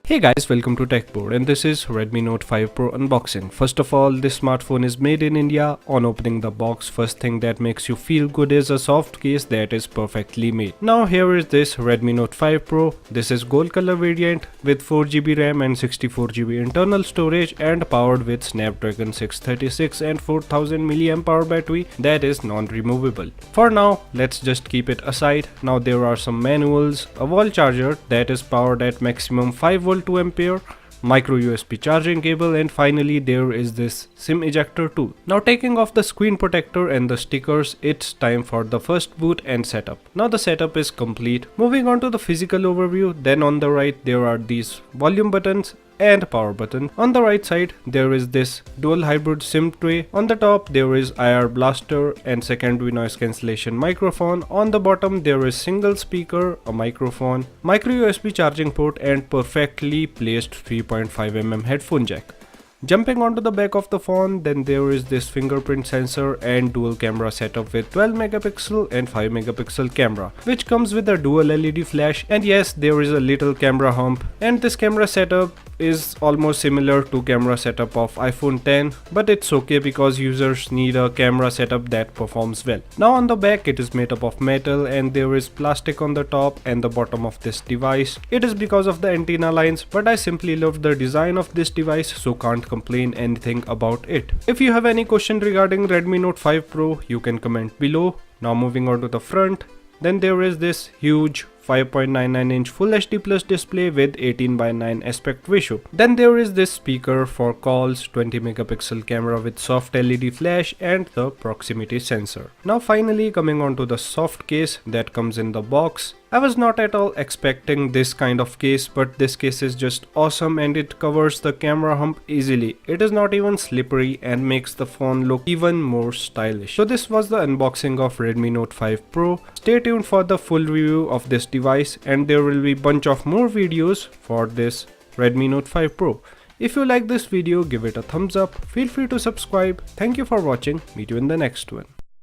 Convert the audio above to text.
Hey guys, welcome to TechBoard, and this is Redmi Note 5 Pro unboxing. First of all, this smartphone is made in India. On opening the box, first thing that makes you feel good is a soft case that is perfectly made. Now here is this Redmi Note 5 Pro. This is gold color variant with 4GB RAM and 64GB internal storage and powered with Snapdragon 636 and 4000 mAh battery that is non-removable. For now, let's just keep it aside. Now there are some manuals, a wall charger that is powered at maximum 5V 2A, micro USB charging cable, and finally there is this SIM ejector tool. Now taking off the screen protector and the stickers, it's time for the first boot and setup. Now the setup is complete. Moving on to the physical overview, then on the right there are these volume buttons and power button. On the right side there is this dual hybrid SIM tray. On the top there is IR blaster and secondary noise cancellation microphone. On the bottom there is single speaker, a microphone, micro USB charging port, and perfectly placed 3.5mm headphone jack. Jumping onto the back of the phone, then there is this fingerprint sensor and dual camera setup with 12MP and 5MP camera, which comes with a dual LED flash, and yes, there is a little camera hump, and this camera setup is almost similar to camera setup of iPhone 10, but it's okay because users need a camera setup that performs well. Now on the back it is made up of metal and there is plastic on the top and the bottom of this device. It is because of the antenna lines, but I simply love the design of this device, so can't complain anything about it. If you have any question regarding Redmi Note 5 Pro, you can comment below. Now moving on to the front, then there is this huge 5.99-inch Full HD Plus display with 18:9 aspect ratio. Then there is this speaker for calls, 20MP camera with soft LED flash, and the proximity sensor. Now finally coming on to the soft case that comes in the box. I was not at all expecting this kind of case, but this case is just awesome and it covers the camera hump easily. It is not even slippery and makes the phone look even more stylish. So this was the unboxing of Redmi Note 5 Pro. Stay tuned for the full review of this device, and there will be bunch of more videos for this Redmi Note 5 Pro. If you like this video, give it a thumbs up. Feel free to subscribe. Thank you for watching. Meet you in the next one.